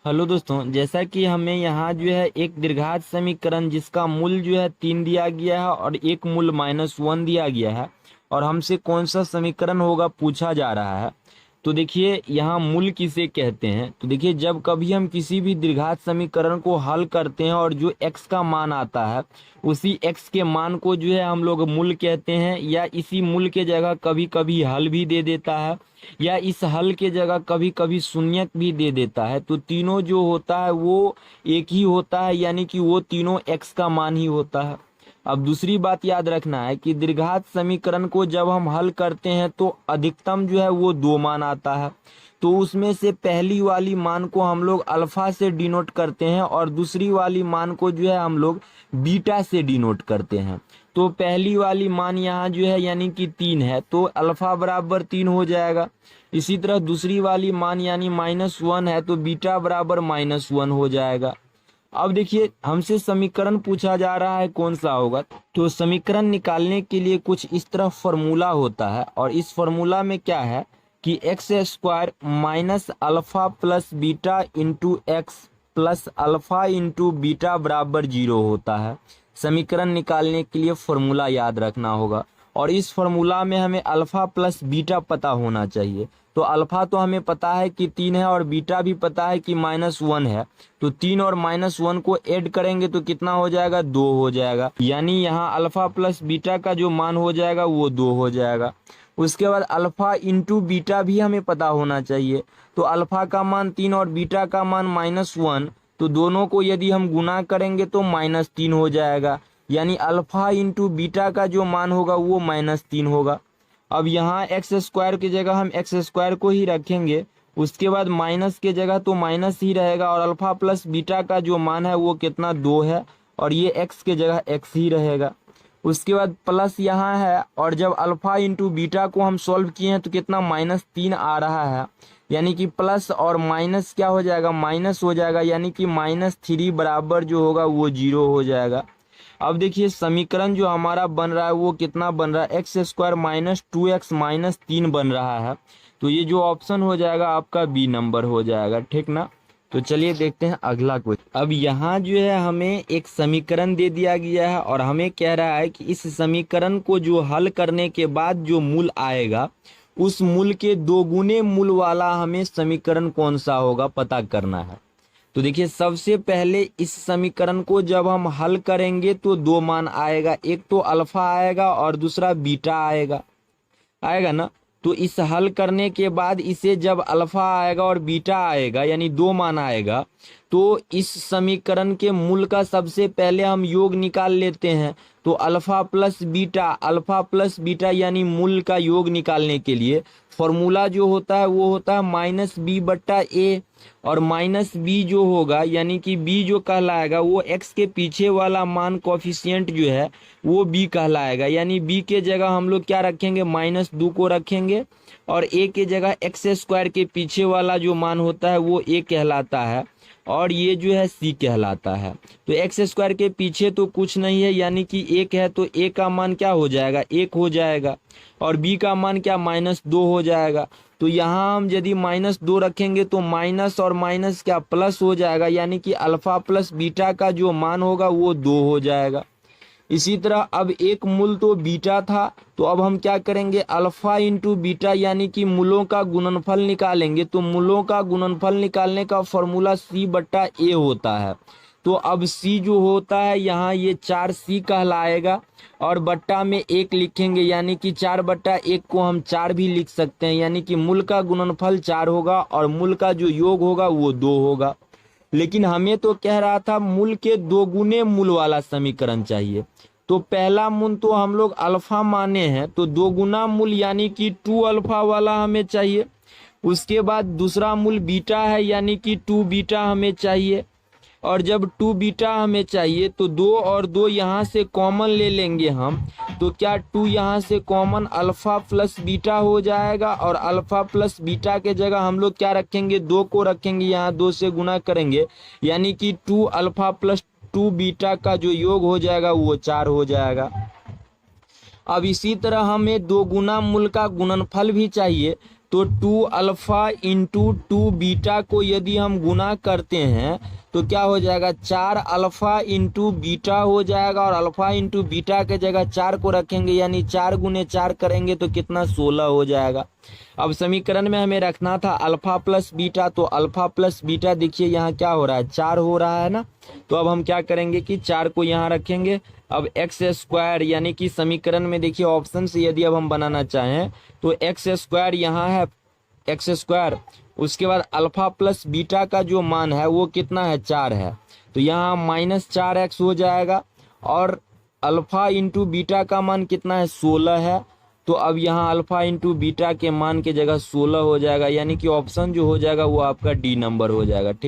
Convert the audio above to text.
Hello दोस्तों, जैसा कि हमें यहाँ जो है एक द्विघात समीकरण जिसका मूल जो है 3 दिया गया है और एक मूल -1 दिया गया है और हमसे कौन सा समीकरण होगा पूछा जा रहा है। तो देखिए यहाँ मूल किसे कहते हैं। तो देखिए जब कभी हम किसी भी द्विघात समीकरण को हल करते हैं और जो x का मान आता है उसी x के मान को जो है हम लोग मूल कहते हैं, या इसी मूल के जगह कभी कभी हल भी दे देता है या इस हल के जगह कभी कभी शून्यक भी दे देता है। तो तीनों जो होता है वो एक ही होता है, यानी कि वो तीनों x का मान ही होता है। अब दूसरी बात याद रखना है कि द्विघात समीकरण को जब हम हल करते हैं तो अधिकतम जो है वो 2 मान आता है। तो उसमें से पहली वाली मान को हम लोग अल्फा से डिनोट करते हैं और दूसरी वाली मान को जो है हम लोग बीटा से डिनोट करते हैं। तो पहली वाली मान यहाँ जो है यानी कि 3 है, तो अल्फा बराबर 3 हो जाएगा। इसी तरह दूसरी वाली मान यानी -1 है, तो बीटा बराबर -1 हो जाएगा। अब देखिए हमसे समीकरण पूछा जा रहा है कौन सा होगा। तो समीकरण निकालने के लिए कुछ इस तरह फॉर्मूला होता है और इस फॉर्मूला में क्या है कि x² minus alpha plus beta into x plus alpha into beta बराबर 0 होता है। समीकरण निकालने के लिए फॉर्मूला याद रखना होगा और इस फॉर्मूला में हमें अल्फा प्लस बीटा पता होना चाहिए। तो अल्फा तो हमें पता है कि 3 है और बीटा भी पता है कि -1 है। तो 3 और -1 को ऐड करेंगे तो कितना हो जाएगा, 2 हो जाएगा। यानी यहाँ अल्फा प्लस बीटा का जो मान हो जाएगा वो 2 हो जाएगा। उसके बाद अल्फा इंटू बीटा भी हमें पता होना चाहिए। तो अल्फा का मान 3 और बीटा का मान -1, तो दोनों को यदि हम गुना करेंगे तो -3 हो जाएगा। यानी अल्फा इंटू बीटा का जो मान होगा वो -3 होगा। अब यहाँ x² की जगह हम x² को ही रखेंगे, उसके बाद माइनस के जगह तो माइनस ही रहेगा और अल्फा प्लस बीटा का जो मान है वो कितना 2 है और ये x के जगह x ही रहेगा। उसके बाद प्लस यहाँ है और जब अल्फा इंटू बीटा को हम सॉल्व किए हैं तो कितना -3 आ रहा है। यानी कि प्लस और माइनस क्या हो जाएगा, माइनस हो जाएगा। यानी कि -3 बराबर जो होगा वो 0 हो जाएगा। अब देखिए समीकरण जो हमारा बन रहा है वो कितना बन रहा है, x² माइनस 2x माइनस 3 बन रहा है। तो ये जो ऑप्शन हो जाएगा आपका बी नंबर हो जाएगा, ठीक ना। तो चलिए देखते हैं अगला क्वेश्चन। अब यहाँ जो है हमें एक समीकरण दे दिया गया है और हमें कह रहा है कि इस समीकरण को जो हल करने के बाद जो मूल आएगा उस मूल के 2 गुने मूल वाला हमें समीकरण कौन सा होगा पता करना है। तो देखिए सबसे पहले इस समीकरण को जब हम हल करेंगे तो 2 मान आएगा, एक तो अल्फा आएगा और दूसरा बीटा आएगा ना। तो इस हल करने के बाद इसे जब अल्फा आएगा और बीटा आएगा यानी 2 मान आएगा, तो इस समीकरण के मूल का सबसे पहले हम योग निकाल लेते हैं। तो अल्फा प्लस बीटा यानी मूल का योग निकालने के लिए फॉर्मूला जो होता है वो होता है -b/a और -b जो होगा यानी कि b जो कहलाएगा वो x के पीछे वाला मान कोफिशिएंट जो है वो b कहलाएगा। यानी b के जगह हम लोग क्या रखेंगे, -2 को रखेंगे और a के जगह x² के पीछे वाला जो मान होता है वो a कहलाता है और ये जो है c कहलाता है। तो x² के पीछे तो कुछ नहीं है यानी कि 1 है, तो a का मान क्या हो जाएगा, 1 हो जाएगा और b का मान क्या -2 हो जाएगा। तो यहाँ हम यदि -2 रखेंगे तो माइनस और माइनस क्या प्लस हो जाएगा, यानी कि अल्फा प्लस बीटा का जो मान होगा वो 2 हो जाएगा। इसी तरह अब एक मूल तो बीटा था, तो अब हम क्या करेंगे, अल्फा इंटू बीटा यानी कि मूलों का गुणनफल निकालेंगे। तो मूलों का गुणनफल निकालने का फॉर्मूला c/a होता है। तो अब c जो होता है यहाँ ये 4c कहलाएगा और बट्टा में 1 लिखेंगे, यानी कि 4/1 को हम 4 भी लिख सकते हैं। यानी कि मूल का गुणनफल 4 होगा और मूल का जो योग होगा वो 2 होगा। लेकिन हमें तो कह रहा था मूल के 2 गुने मूल वाला समीकरण चाहिए। तो पहला मूल तो हम लोग अल्फा माने हैं, तो 2 गुना मूल यानी कि 2 अल्फा वाला हमें चाहिए। उसके बाद दूसरा मूल बीटा है यानी कि 2 बीटा हमें चाहिए और जब 2 बीटा हमें चाहिए तो 2 और 2 यहाँ से कॉमन ले लेंगे हम। तो क्या 2 यहाँ से कॉमन अल्फा प्लस बीटा हो जाएगा और अल्फा प्लस बीटा के जगह हम लोग क्या रखेंगे, 2 को रखेंगे, यहाँ 2 से गुना करेंगे यानी कि 2 अल्फा प्लस 2 बीटा का जो योग हो जाएगा वो 4 हो जाएगा। अब इसी तरह हमें 2 गुना मूल का गुणनफल भी चाहिए। तो 2 अल्फा इंटू 2 बीटा को यदि हम गुना करते हैं तो क्या हो जाएगा, 4 अल्फा इंटू बीटा हो जाएगा, और अल्फा इंटू बीटा के जगह 4 को रखेंगे, यानी 4 गुने 4 करेंगे तो कितना 16 हो जाएगा। अब समीकरण में हमें रखना था अल्फा प्लस बीटा, तो अल्फा प्लस बीटा देखिए यहाँ क्या हो रहा है, 4 हो रहा है ना। तो अब हम क्या करेंगे कि 4 को यहाँ रखेंगे। अब एक्स स्क्वायर यानी कि समीकरण में देखिए ऑप्शन से यदि अब हम बनाना चाहें तो एक्स स्क्वायर यहाँ है, एक्स स्क्वायर, उसके बाद अल्फा प्लस बीटा का जो मान है वो कितना है, 4 है, तो यहाँ -4x हो जाएगा, और अल्फा इंटू बीटा का मान कितना है, 16 है। तो अब यहाँ अल्फा इंटू बीटा के मान के जगह 16 हो जाएगा, यानी कि ऑप्शन जो हो जाएगा वो आपका डी नंबर हो जाएगा। ठीक।